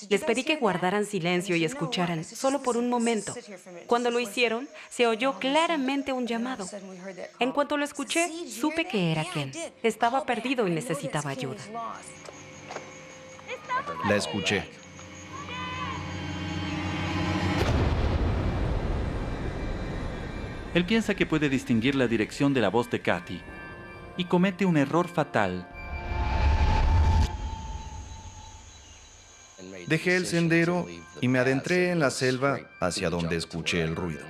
Les pedí que guardaran silencio y escucharan, solo por un momento. Cuando lo hicieron, se oyó claramente un llamado. En cuanto lo escuché, supe que era Ken. Estaba perdido y necesitaba ayuda. La escuché. Él piensa que puede distinguir la dirección de la voz de Katy y comete un error fatal. Dejé el sendero y me adentré en la selva hacia donde escuché el ruido.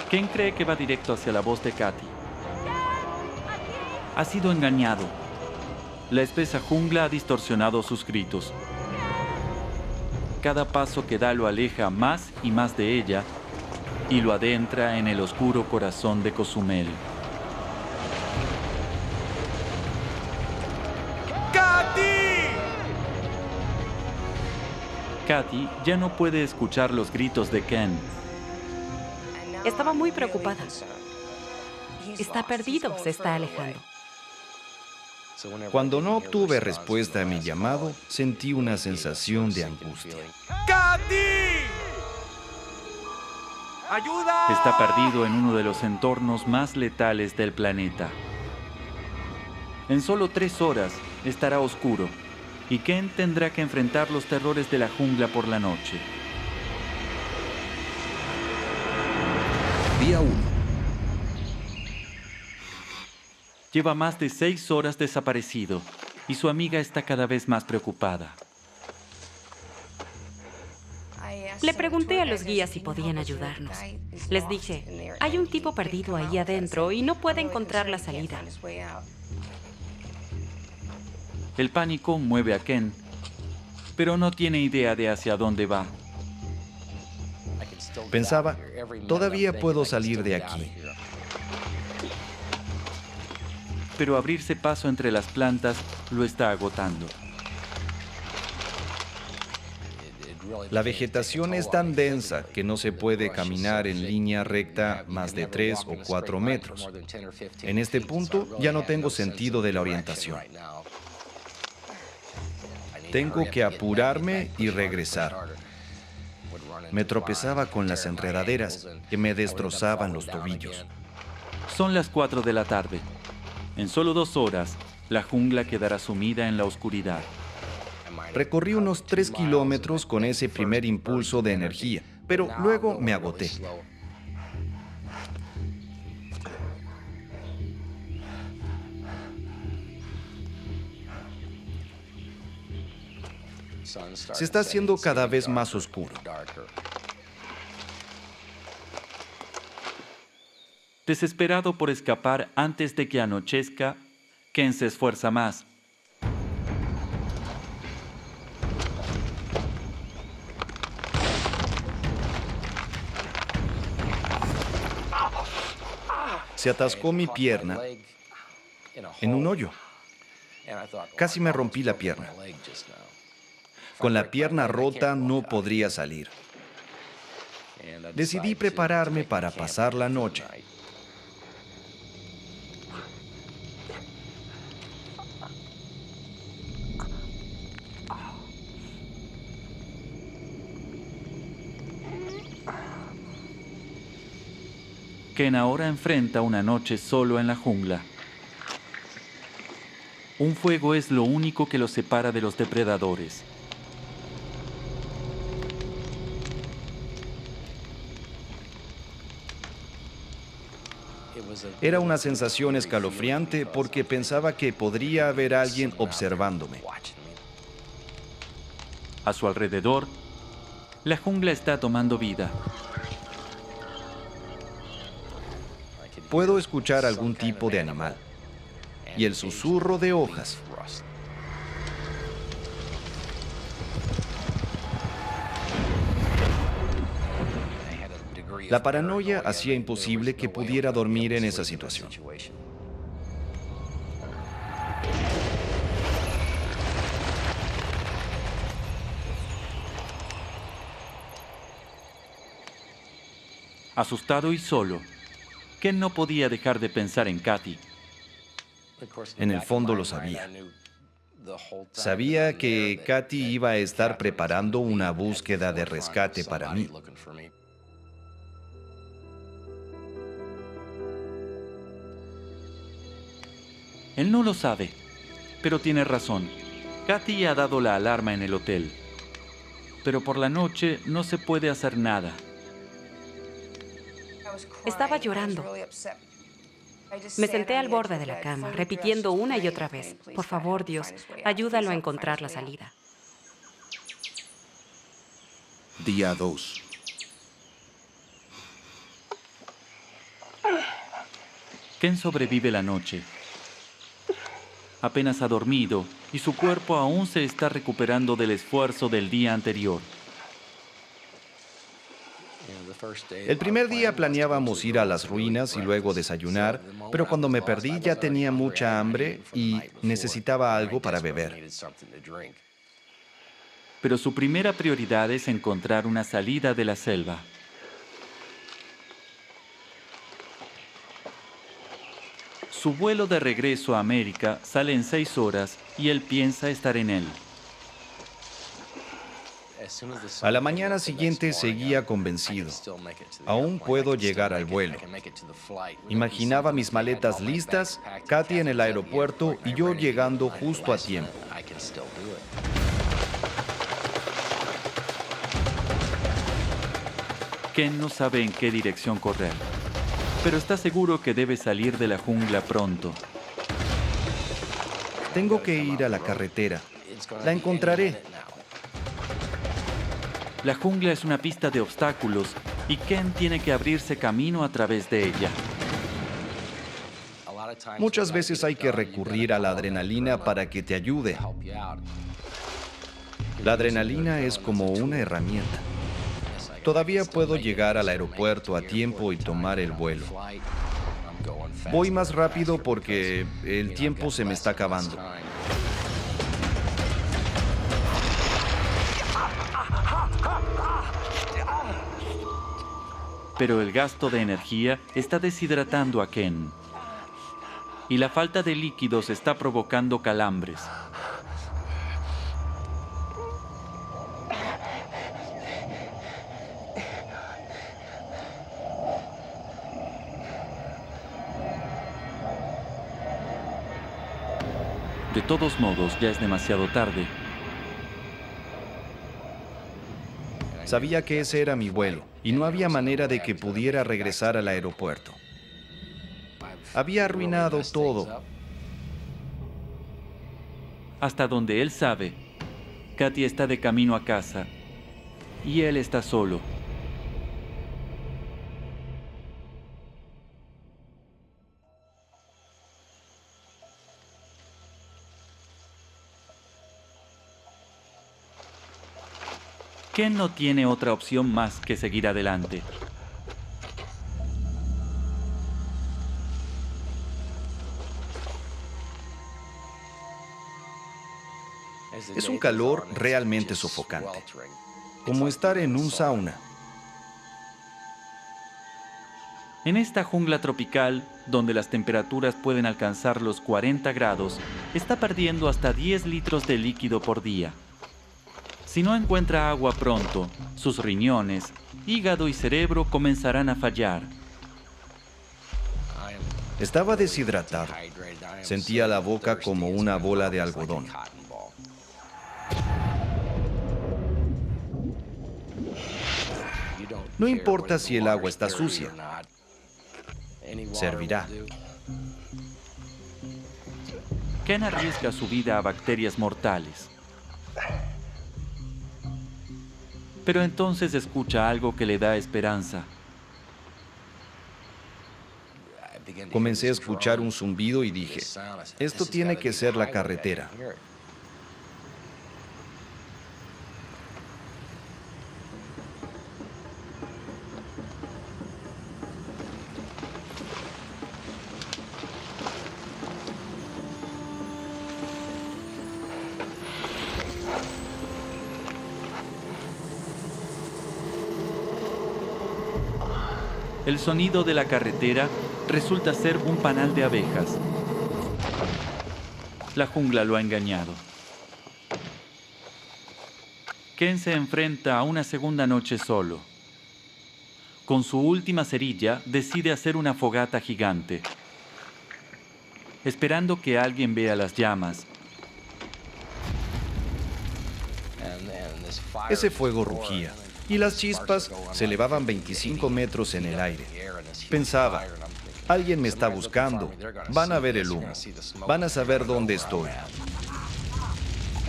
Ken cree que va directo hacia la voz de Katy. Ha sido engañado. La espesa jungla ha distorsionado sus gritos. Cada paso que da lo aleja más y más de ella y lo adentra en el oscuro corazón de Cozumel. ¡Katy! Katy ya no puede escuchar los gritos de Ken. Estaba muy preocupada. Está perdido, se está alejando. Cuando no obtuve respuesta a mi llamado, sentí una sensación de angustia. ¡Katy! ¡Ayuda! Está perdido en uno de los entornos más letales del planeta. En solo 3 horas estará oscuro y Ken tendrá que enfrentar los terrores de la jungla por la noche. Día 1. Lleva más de 6 horas desaparecido y su amiga está cada vez más preocupada. Le pregunté a los guías si podían ayudarnos. Les dije, hay un tipo perdido ahí adentro y no puede encontrar la salida. El pánico mueve a Ken, pero no tiene idea de hacia dónde va. Pensaba, todavía puedo salir de aquí. Pero abrirse paso entre las plantas lo está agotando. La vegetación es tan densa que no se puede caminar en línea recta más de 3 o 4 metros. En este punto ya no tengo sentido de la orientación. Tengo que apurarme y regresar. Me tropezaba con las enredaderas que me destrozaban los tobillos. Son las 4 de la tarde. En solo 2 horas, la jungla quedará sumida en la oscuridad. Recorrí unos 3 kilómetros con ese primer impulso de energía, pero luego me agoté. Se está haciendo cada vez más oscuro. Desesperado por escapar antes de que anochezca, Ken se esfuerza más. Se atascó mi pierna en un hoyo. Casi me rompí la pierna. Con la pierna rota no podría salir. Decidí prepararme para pasar la noche. Ken ahora enfrenta una noche solo en la jungla. Un fuego es lo único que lo separa de los depredadores. Era una sensación escalofriante porque pensaba que podría haber alguien observándome. A su alrededor, la jungla está tomando vida. Puedo escuchar algún tipo de animal y el susurro de hojas. La paranoia hacía imposible que pudiera dormir en esa situación. Asustado y solo, Ken no podía dejar de pensar en Kathy. En el fondo lo sabía. Sabía que Kathy iba a estar preparando una búsqueda de rescate para mí. Él no lo sabe, pero tiene razón. Kathy ha dado la alarma en el hotel. Pero por la noche no se puede hacer nada. Estaba llorando. Me senté al borde de la cama, repitiendo una y otra vez: por favor, Dios, ayúdalo a encontrar la salida. Día 2. Ken sobrevive la noche. Apenas ha dormido y su cuerpo aún se está recuperando del esfuerzo del día anterior. El primer día planeábamos ir a las ruinas y luego desayunar, pero cuando me perdí ya tenía mucha hambre y necesitaba algo para beber. Pero su primera prioridad es encontrar una salida de la selva. Su vuelo de regreso a América sale en 6 horas y él piensa estar en él. A la mañana siguiente seguía convencido. Aún puedo llegar al vuelo. Imaginaba mis maletas listas, Kathy en el aeropuerto y yo llegando justo a tiempo. Ken no sabe en qué dirección correr, pero está seguro que debe salir de la jungla pronto. Tengo que ir a la carretera. La encontraré. La jungla es una pista de obstáculos y Ken tiene que abrirse camino a través de ella. Muchas veces hay que recurrir a la adrenalina para que te ayude. La adrenalina es como una herramienta. Todavía puedo llegar al aeropuerto a tiempo y tomar el vuelo. Voy más rápido porque el tiempo se me está acabando. Pero el gasto de energía está deshidratando a Ken. Y la falta de líquidos está provocando calambres. De todos modos, ya es demasiado tarde. Sabía que ese era mi vuelo y no había manera de que pudiera regresar al aeropuerto. Había arruinado todo. Hasta donde él sabe, Kathy está de camino a casa y él está solo. Ken no tiene otra opción más que seguir adelante. Es un calor realmente sofocante, como estar en un sauna. En esta jungla tropical, donde las temperaturas pueden alcanzar los 40 grados, está perdiendo hasta 10 litros de líquido por día. Si no encuentra agua pronto, sus riñones, hígado y cerebro comenzarán a fallar. Estaba deshidratado. Sentía la boca como una bola de algodón. No importa si el agua está sucia. Servirá. Ken arriesga su vida a bacterias mortales. Pero entonces escucha algo que le da esperanza. Comencé a escuchar un zumbido y dije, esto tiene que ser la carretera. El sonido de la carretera resulta ser un panal de abejas. La jungla lo ha engañado. Ken se enfrenta a una segunda noche solo. Con su última cerilla, decide hacer una fogata gigante, esperando que alguien vea las llamas. Ese fuego rugía y las chispas se elevaban 25 metros en el aire. Pensaba, alguien me está buscando, van a ver el humo, van a saber dónde estoy.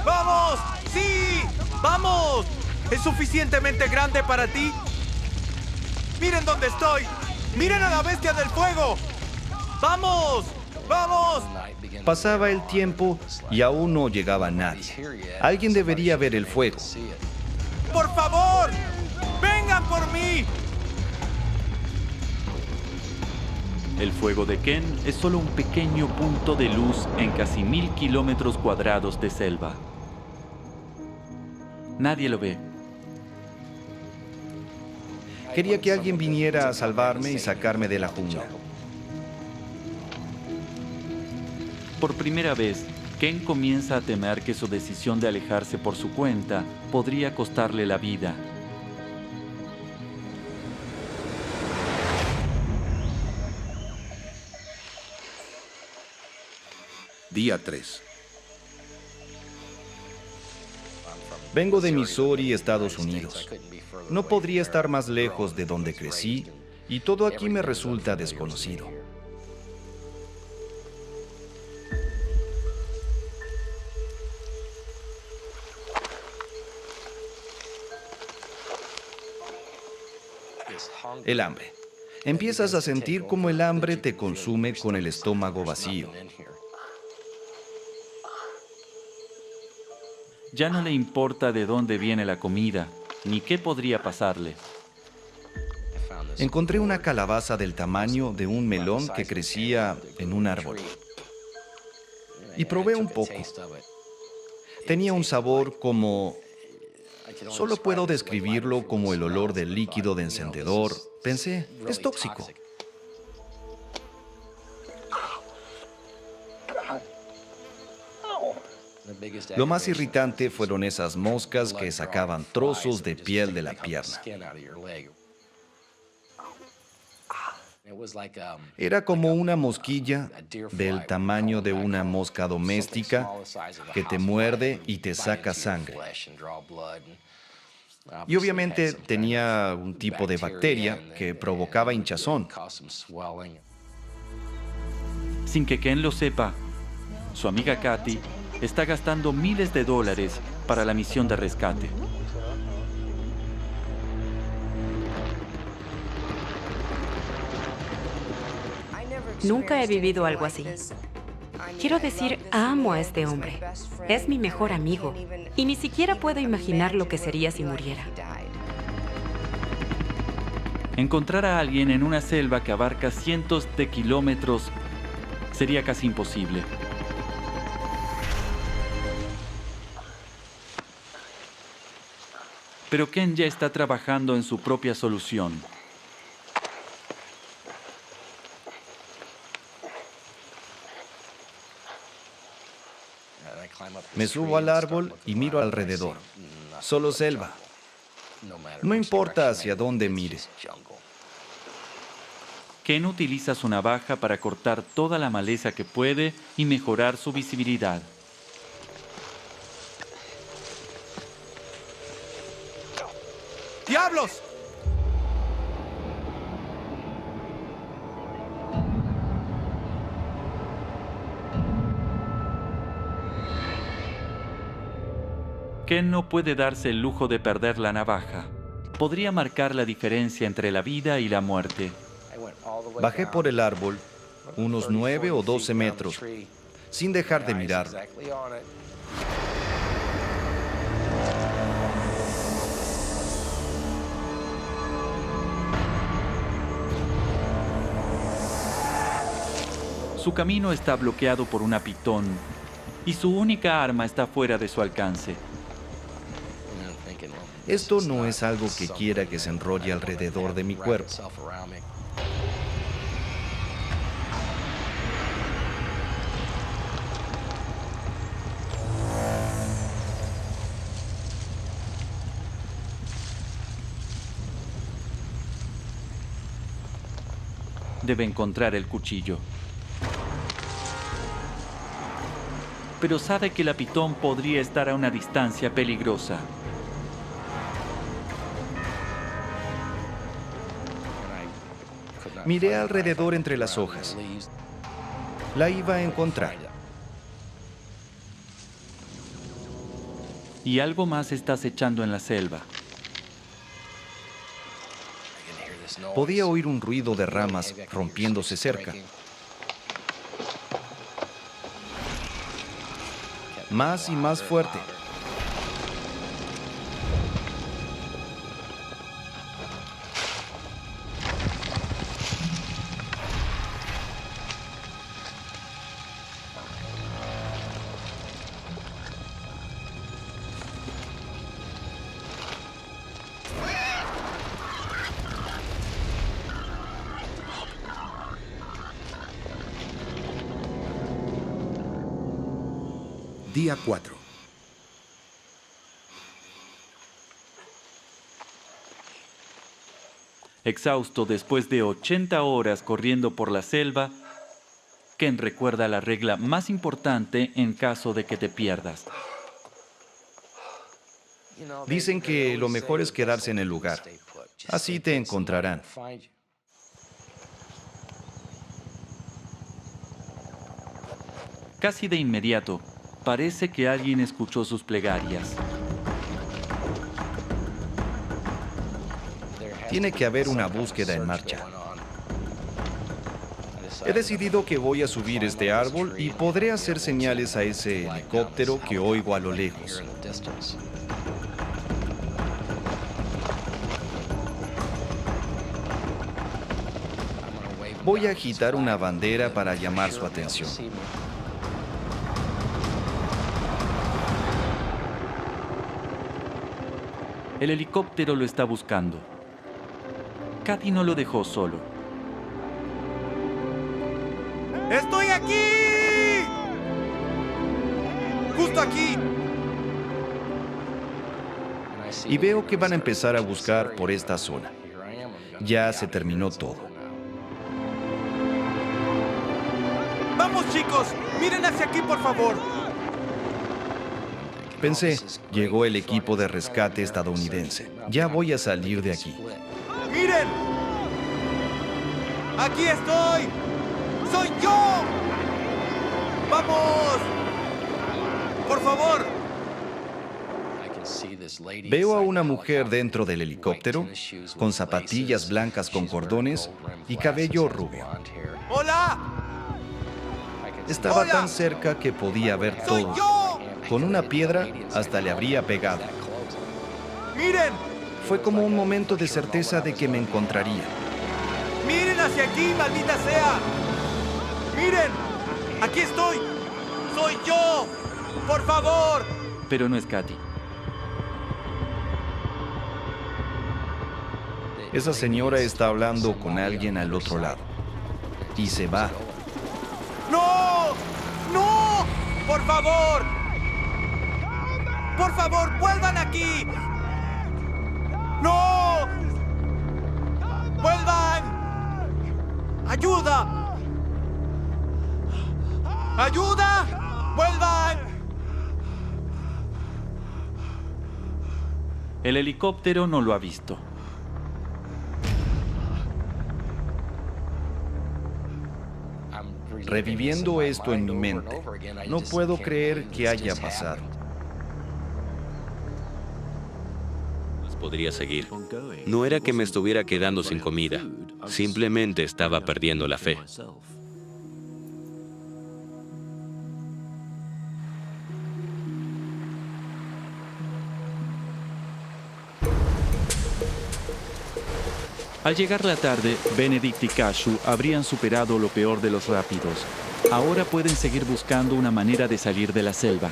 ¡Vamos! ¡Sí! ¡Vamos! ¿Es suficientemente grande para ti? ¡Miren dónde estoy! ¡Miren a la bestia del fuego! ¡Vamos! ¡Vamos! Pasaba el tiempo y aún no llegaba nadie. Alguien debería ver el fuego. ¡Por favor! ¡Vengan por mí! El fuego de Ken es solo un pequeño punto de luz en casi 1000 kilómetros cuadrados de selva. Nadie lo ve. Quería que alguien viniera a salvarme y sacarme de la jungla. Por primera vez, Ken comienza a temer que su decisión de alejarse por su cuenta podría costarle la vida. Día 3. Vengo de Missouri, Estados Unidos. No podría estar más lejos de donde crecí y todo aquí me resulta desconocido. El hambre. Empiezas a sentir cómo el hambre te consume con el estómago vacío. Ya no le importa de dónde viene la comida, ni qué podría pasarle. Encontré una calabaza del tamaño de un melón que crecía en un árbol. Y probé un poco. Tenía un sabor como... Solo puedo describirlo como el olor del líquido de encendedor. Pensé, es tóxico. Lo más irritante fueron esas moscas que sacaban trozos de piel de la pierna. Era como una mosquilla del tamaño de una mosca doméstica que te muerde y te saca sangre. Y obviamente tenía un tipo de bacteria que provocaba hinchazón. Sin que Ken lo sepa, su amiga Kathy está gastando miles de dólares para la misión de rescate. Nunca he vivido algo así. Quiero decir, amo a este hombre. Es mi mejor amigo. Y ni siquiera puedo imaginar lo que sería si muriera. Encontrar a alguien en una selva que abarca cientos de kilómetros sería casi imposible. Pero Ken ya está trabajando en su propia solución. Me subo al árbol y miro alrededor. Solo selva. No importa hacia dónde mire. Ken utiliza su navaja para cortar toda la maleza que puede y mejorar su visibilidad. ¡Diablos! Ken no puede darse el lujo de perder la navaja. Podría marcar la diferencia entre la vida y la muerte. Bajé por el árbol, unos 9 o 12 metros, sin dejar de mirar. Su camino está bloqueado por una pitón y su única arma está fuera de su alcance. Esto no es algo que quiera que se enrolle alrededor de mi cuerpo. debe encontrar el cuchillo. Pero sabe que la pitón podría estar a una distancia peligrosa. Miré alrededor entre las hojas. La iba a encontrar. Y algo más está acechando en la selva. Podía oír un ruido de ramas rompiéndose cerca. Más y más fuerte. Día 4. Exhausto después de 80 horas corriendo por la selva, Ken recuerda la regla más importante en caso de que te pierdas. Dicen que lo mejor es quedarse en el lugar. Así te encontrarán. Casi de inmediato, parece que alguien escuchó sus plegarias. Tiene que haber una búsqueda en marcha. He decidido que voy a subir este árbol y podré hacer señales a ese helicóptero que oigo a lo lejos. Voy a agitar una bandera para llamar su atención. El helicóptero lo está buscando. Kathy no lo dejó solo. ¡Estoy aquí! ¡Justo aquí! Y veo que van a empezar a buscar por esta zona. Ya se terminó todo. ¡Vamos, chicos! ¡Miren hacia aquí, por favor! Pensé, llegó el equipo de rescate estadounidense. Ya voy a salir de aquí. ¡Miren! ¡Aquí estoy! ¡Soy yo! ¡Vamos! ¡Por favor! Veo a una mujer dentro del helicóptero, con zapatillas blancas con cordones y cabello rubio. ¡Hola! Estaba ¡Hola! tan cerca que podía ver ¡Soy todo. yo! Con una piedra hasta le habría pegado. ¡Miren! Fue como un momento de certeza de que me encontraría. ¡Miren hacia aquí, maldita sea! ¡Miren! ¡Aquí estoy! ¡Soy yo! ¡Por favor! Pero no es Kathy. Esa señora está hablando con alguien al otro lado. Y se va. ¡No! ¡No! ¡Por favor! ¡Por favor, vuelvan aquí! ¡No! ¡Vuelvan! ¡Ayuda! ¡Ayuda! ¡Vuelvan! El helicóptero no lo ha visto. Reviviendo esto en mi mente, no puedo creer que haya pasado. Podría seguir. No era que me estuviera quedando sin comida, simplemente estaba perdiendo la fe. Al llegar la tarde, Benedict y Cashew habrían superado lo peor de los rápidos. Ahora pueden seguir buscando una manera de salir de la selva.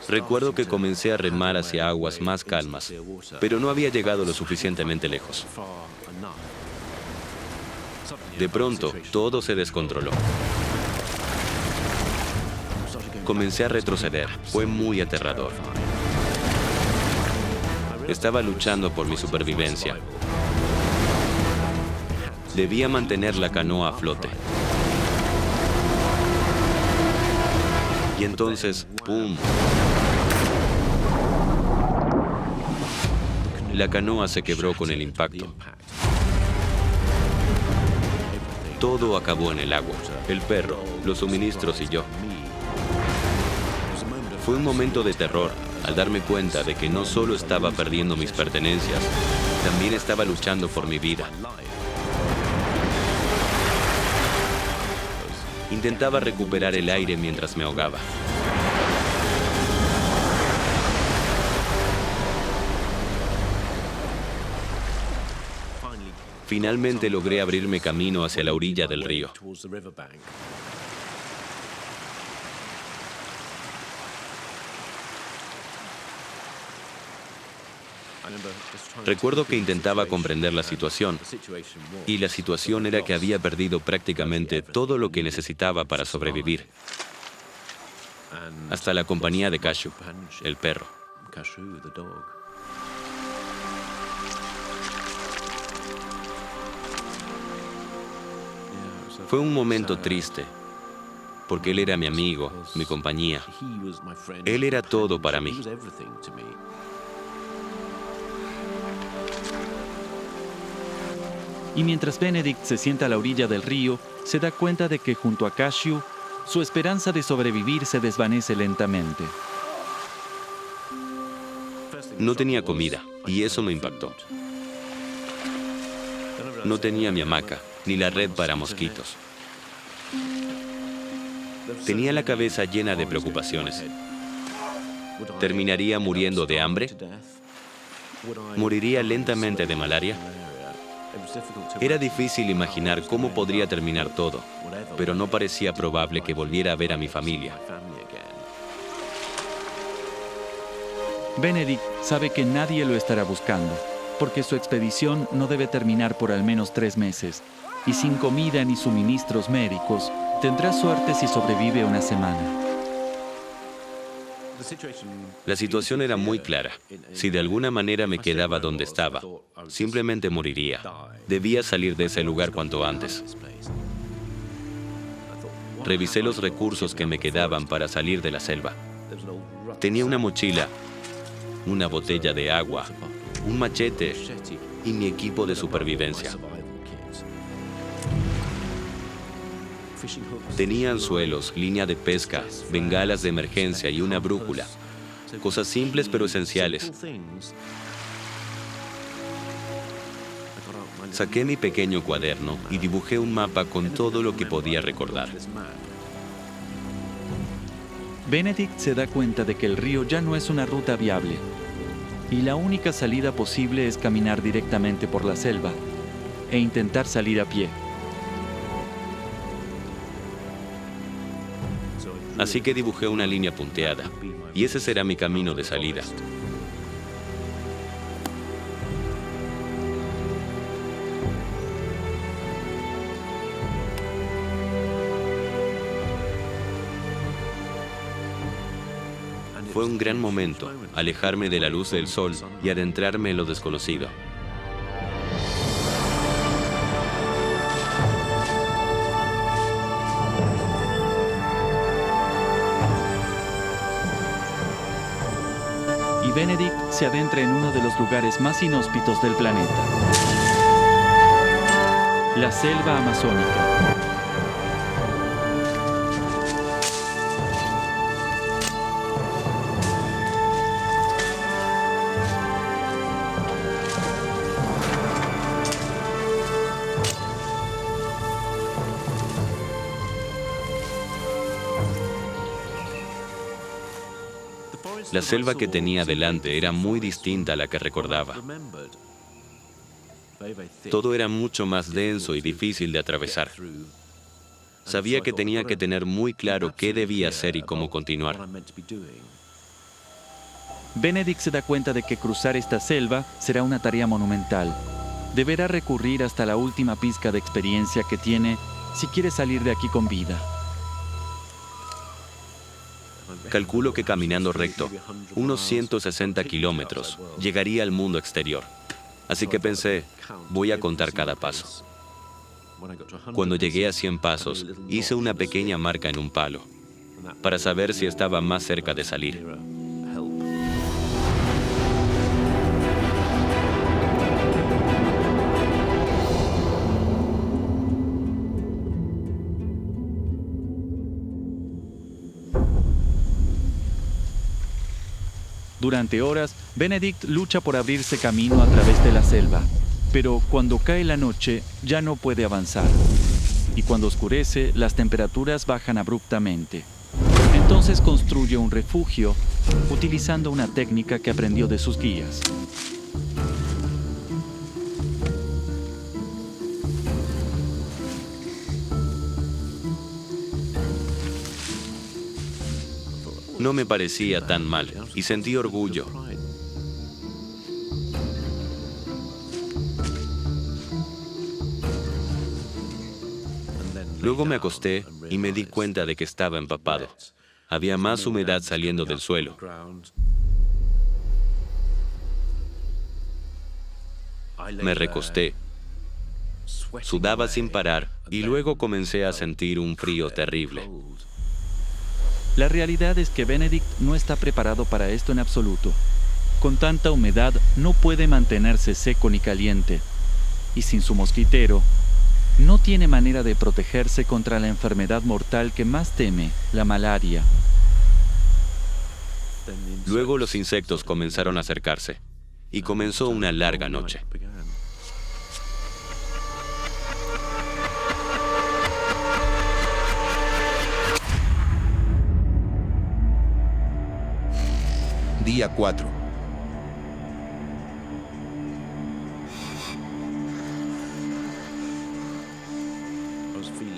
Recuerdo que comencé a remar hacia aguas más calmas, pero no había llegado lo suficientemente lejos. De pronto, todo se descontroló. Comencé a retroceder. Fue muy aterrador. Estaba luchando por mi supervivencia. Debía mantener la canoa a flote. Y entonces, ¡pum! La canoa se quebró con el impacto. Todo acabó en el agua. El perro, los suministros y yo. Fue un momento de terror al darme cuenta de que no solo estaba perdiendo mis pertenencias, también estaba luchando por mi vida. Intentaba recuperar el aire mientras me ahogaba. Finalmente logré abrirme camino hacia la orilla del río. Recuerdo que intentaba comprender la situación, y la situación era que había perdido prácticamente todo lo que necesitaba para sobrevivir, hasta la compañía de Cashew, el perro. Fue un momento triste, porque él era mi amigo, mi compañía. Él era todo para mí. Y mientras Benedict se sienta a la orilla del río, se da cuenta de que junto a Cashew, su esperanza de sobrevivir se desvanece lentamente. No tenía comida, y eso me impactó. No tenía mi hamaca, ni la red para mosquitos. Tenía la cabeza llena de preocupaciones. ¿Terminaría muriendo de hambre? ¿Moriría lentamente de malaria? Era difícil imaginar cómo podría terminar todo, pero no parecía probable que volviera a ver a mi familia. Benedict sabe que nadie lo estará buscando, porque su expedición no debe terminar por al menos 3 meses, y sin comida ni suministros médicos, tendrá suerte si sobrevive una semana. La situación era muy clara. Si de alguna manera me quedaba donde estaba, simplemente moriría. Debía salir de ese lugar cuanto antes. Revisé los recursos que me quedaban para salir de la selva. Tenía una mochila, una botella de agua, un machete y mi equipo de supervivencia. Tenía anzuelos, línea de pesca, bengalas de emergencia y una brújula. Cosas simples pero esenciales. Saqué mi pequeño cuaderno y dibujé un mapa con todo lo que podía recordar. Benedict se da cuenta de que el río ya no es una ruta viable, y la única salida posible es caminar directamente por la selva e intentar salir a pie. Así que dibujé una línea punteada, y ese será mi camino de salida. Fue un gran momento, alejarme de la luz del sol y adentrarme en lo desconocido. Y Benedict se adentra en uno de los lugares más inhóspitos del planeta: la selva amazónica. La selva que tenía delante era muy distinta a la que recordaba. Todo era mucho más denso y difícil de atravesar. Sabía que tenía que tener muy claro qué debía hacer y cómo continuar. Benedict se da cuenta de que cruzar esta selva será una tarea monumental. Deberá recurrir hasta la última pizca de experiencia que tiene si quiere salir de aquí con vida. Calculo que caminando recto, unos 160 kilómetros, llegaría al mundo exterior. Así que pensé, voy a contar cada paso. Cuando llegué a 100 pasos, hice una pequeña marca en un palo para saber si estaba más cerca de salir. Durante horas, Benedict lucha por abrirse camino a través de la selva, pero cuando cae la noche ya no puede avanzar. Y cuando oscurece, las temperaturas bajan abruptamente. Entonces construye un refugio utilizando una técnica que aprendió de sus guías. No me parecía tan mal y sentí orgullo. Luego me acosté y me di cuenta de que estaba empapado. Había más humedad saliendo del suelo. Me recosté. Sudaba sin parar y luego comencé a sentir un frío terrible. La realidad es que Benedict no está preparado para esto en absoluto. Con tanta humedad no puede mantenerse seco ni caliente. Y sin su mosquitero, no tiene manera de protegerse contra la enfermedad mortal que más teme, la malaria. Luego los insectos comenzaron a acercarse y comenzó una larga noche. Día 4.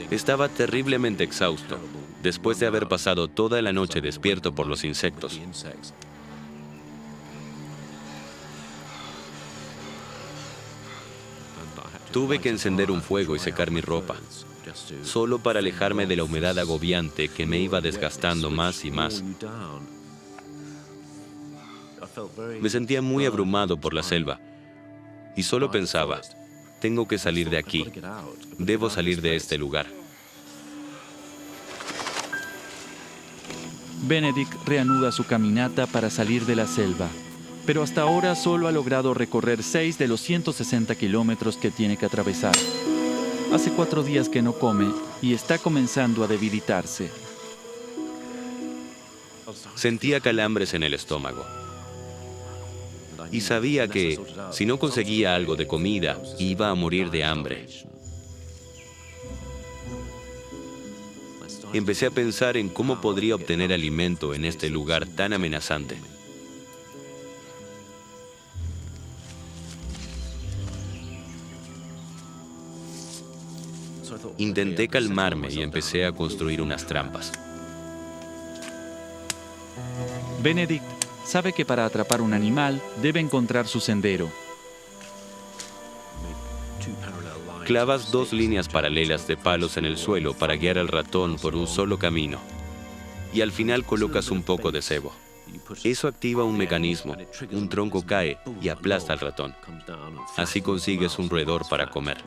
Estaba terriblemente exhausto, después de haber pasado toda la noche despierto por los insectos. Tuve que encender un fuego y secar mi ropa, solo para alejarme de la humedad agobiante que me iba desgastando más y más. Me sentía muy abrumado por la selva y solo pensaba, tengo que salir de aquí, debo salir de este lugar. Benedict reanuda su caminata para salir de la selva, pero hasta ahora solo ha logrado recorrer 6 de los 160 kilómetros que tiene que atravesar. Hace 4 días que no come y está comenzando a debilitarse. Sentía calambres en el estómago. Y sabía que, si no conseguía algo de comida, iba a morir de hambre. Empecé a pensar en cómo podría obtener alimento en este lugar tan amenazante. Intenté calmarme y empecé a construir unas trampas. Benedict sabe que para atrapar un animal debe encontrar su sendero. Clavas 2 líneas paralelas de palos en el suelo para guiar al ratón por un solo camino. Y al final colocas un poco de cebo. Eso activa un mecanismo. Un tronco cae y aplasta al ratón. Así consigues un roedor para comer.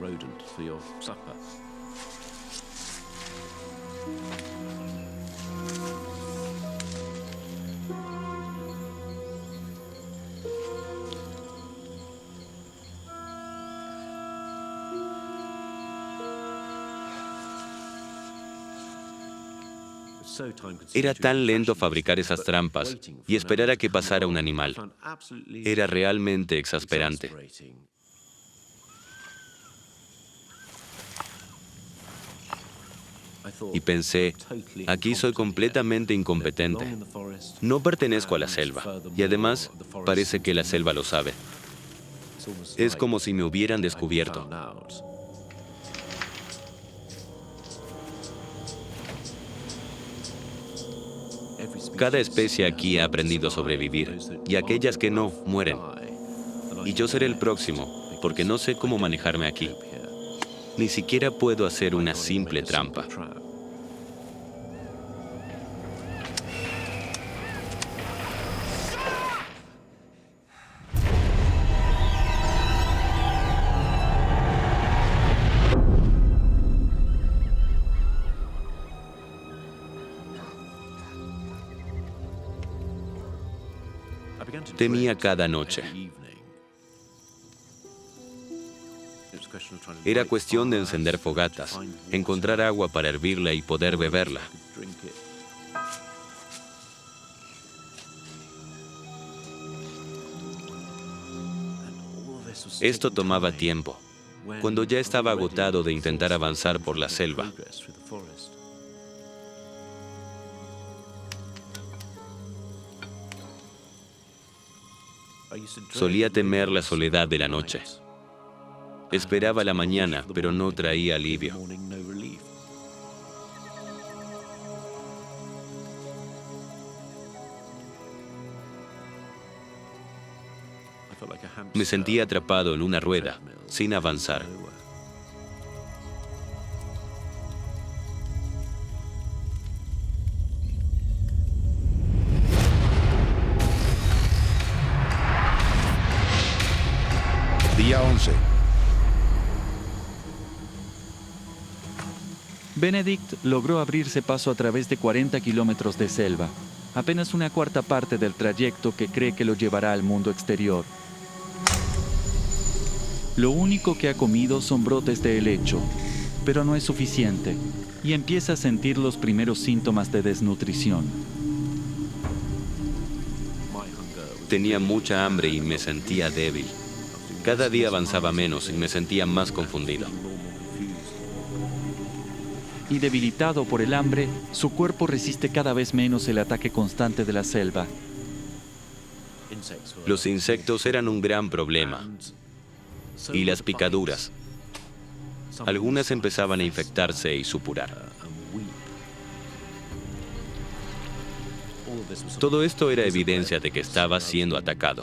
Era tan lento fabricar esas trampas y esperar a que pasara un animal. Era realmente exasperante. Y pensé, aquí soy completamente incompetente. No pertenezco a la selva. Y además, parece que la selva lo sabe. Es como si me hubieran descubierto. Cada especie aquí ha aprendido a sobrevivir, y aquellas que no, mueren. Y yo seré el próximo, porque no sé cómo manejarme aquí. Ni siquiera puedo hacer una simple trampa. Temía cada noche. Era cuestión de encender fogatas, encontrar agua para hervirla y poder beberla. Esto tomaba tiempo. Cuando ya estaba agotado de intentar avanzar por la selva, solía temer la soledad de la noche. Esperaba la mañana, pero no traía alivio. Me sentía atrapado en una rueda, sin avanzar. Día 11. Benedict logró abrirse paso a través de 40 kilómetros de selva, apenas una cuarta parte del trayecto que cree que lo llevará al mundo exterior. Lo único que ha comido son brotes de helecho, pero no es suficiente, y empieza a sentir los primeros síntomas de desnutrición. Tenía mucha hambre y me sentía débil. Cada día avanzaba menos y me sentía más confundido. Y debilitado por el hambre, su cuerpo resiste cada vez menos el ataque constante de la selva. Los insectos eran un gran problema. Y las picaduras. Algunas empezaban a infectarse y supurar. Todo esto era evidencia de que estaba siendo atacado.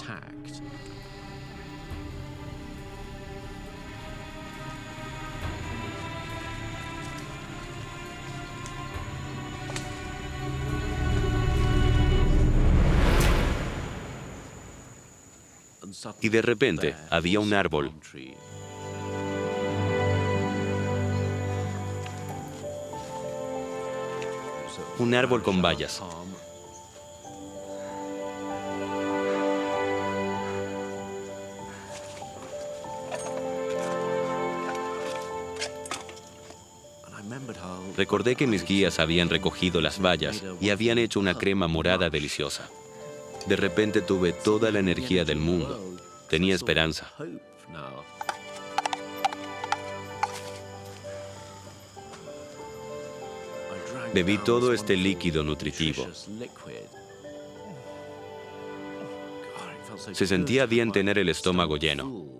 Y de repente había un árbol. Un árbol con bayas. Recordé que mis guías habían recogido las bayas y habían hecho una crema morada deliciosa. De repente tuve toda la energía del mundo. Tenía esperanza. Bebí todo este líquido nutritivo. Se sentía bien tener el estómago lleno.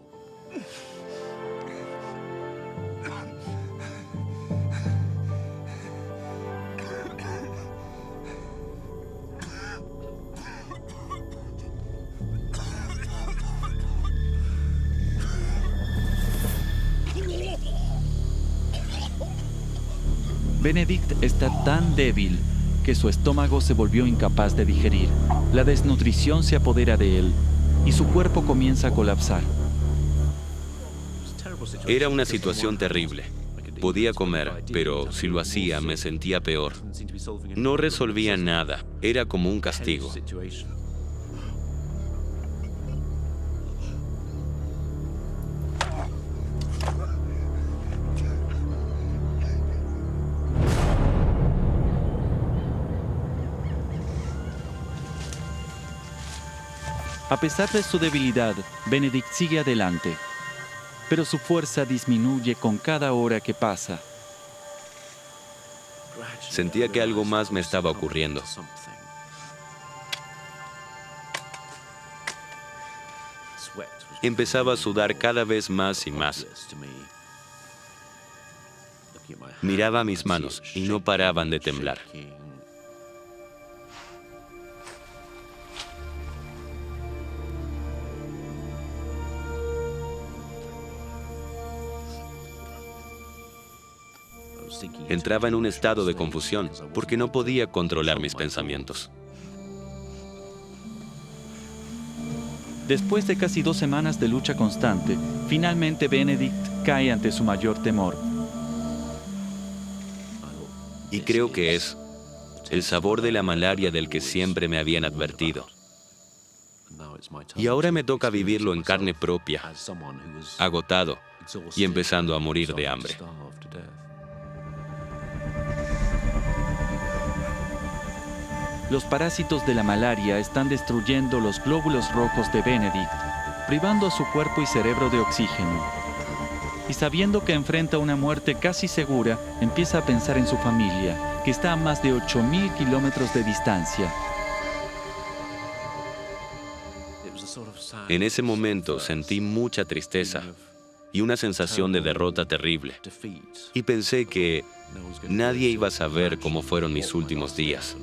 Benedict está tan débil que su estómago se volvió incapaz de digerir. La desnutrición se apodera de él y su cuerpo comienza a colapsar. Era una situación terrible. Podía comer, pero si lo hacía me sentía peor. No resolvía nada. Era como un castigo. A pesar de su debilidad, Benedict sigue adelante, pero su fuerza disminuye con cada hora que pasa. Sentía que algo más me estaba ocurriendo. Empezaba a sudar cada vez más y más. Miraba mis manos y no paraban de temblar. Entraba en un estado de confusión porque no podía controlar mis pensamientos. Después de casi 2 semanas de lucha constante, finalmente Benedict cae ante su mayor temor. Y creo que es el sabor de la malaria del que siempre me habían advertido. Y ahora me toca vivirlo en carne propia, agotado y empezando a morir de hambre. Los parásitos de la malaria están destruyendo los glóbulos rojos de Benedict, privando a su cuerpo y cerebro de oxígeno. Y sabiendo que enfrenta una muerte casi segura, empieza a pensar en su familia, que está a más de 8,000 kilómetros de distancia. En ese momento sentí mucha tristeza y una sensación de derrota terrible. Y pensé que nadie iba a saber cómo fueron mis últimos días.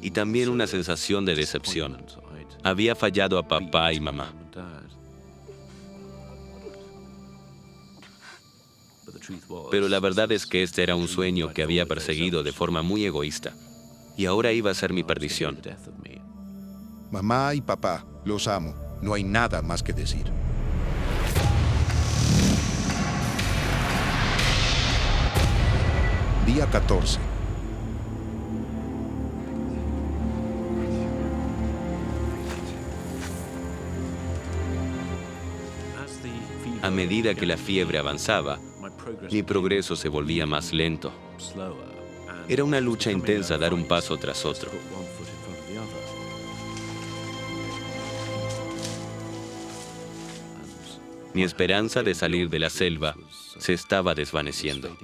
Y también una sensación de decepción. Había fallado a papá y mamá. Pero la verdad es que este era un sueño que había perseguido de forma muy egoísta. Y ahora iba a ser mi perdición. Mamá y papá, los amo. No hay nada más que decir. Día 14. A medida que la fiebre avanzaba, mi progreso se volvía más lento. Era una lucha intensa dar un paso tras otro. Mi esperanza de salir de la selva se estaba desvaneciendo.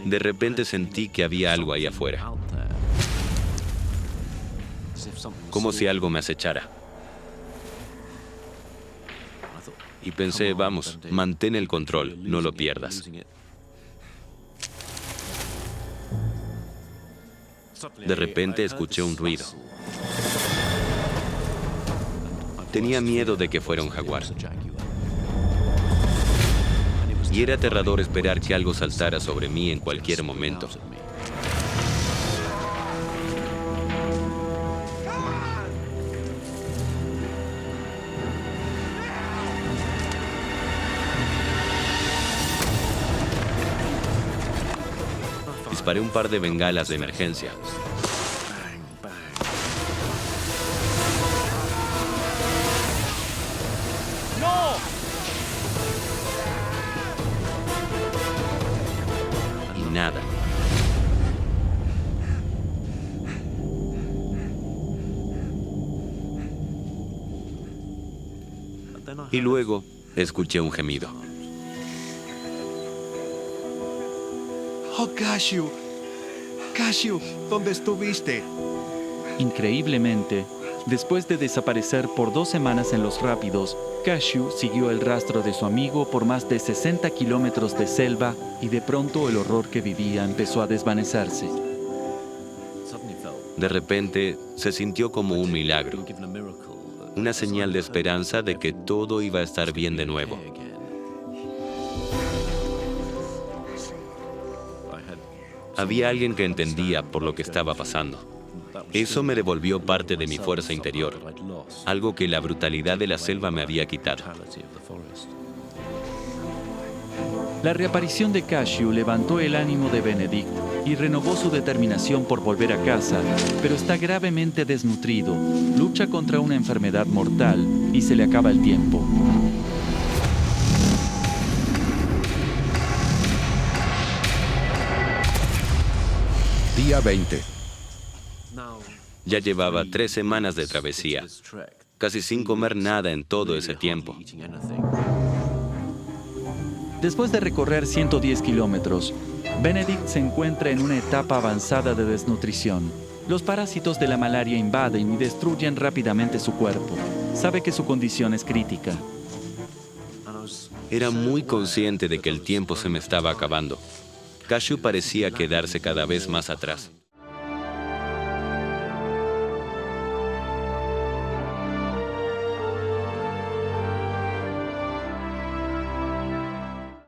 De repente sentí que había algo ahí afuera, como si algo me acechara. Y pensé, vamos, mantén el control, no lo pierdas. De repente escuché un ruido. Tenía miedo de que fuera un jaguar. Y era aterrador esperar que algo saltara sobre mí en cualquier momento. Disparé un par de bengalas de emergencia. Y nada. Y luego escuché un gemido. ¡Oh, Cashew! ¡Cashew! ¿Dónde estuviste? Increíblemente, después de desaparecer por 2 semanas en los rápidos, Cashew siguió el rastro de su amigo por más de 60 kilómetros de selva y de pronto el horror que vivía empezó a desvanecerse. De repente se sintió como un milagro, una señal de esperanza de que todo iba a estar bien de nuevo. Había alguien que entendía por lo que estaba pasando. Eso me devolvió parte de mi fuerza interior, algo que la brutalidad de la selva me había quitado. La reaparición de Cashew levantó el ánimo de Benedict y renovó su determinación por volver a casa, pero está gravemente desnutrido, lucha contra una enfermedad mortal y se le acaba el tiempo. Día 20. Ya llevaba 3 semanas de travesía, casi sin comer nada en todo ese tiempo. Después de recorrer 110 kilómetros, Benedict se encuentra en una etapa avanzada de desnutrición. Los parásitos de la malaria invaden y destruyen rápidamente su cuerpo. Sabe que su condición es crítica. Era muy consciente de que el tiempo se me estaba acabando. Cashew parecía quedarse cada vez más atrás.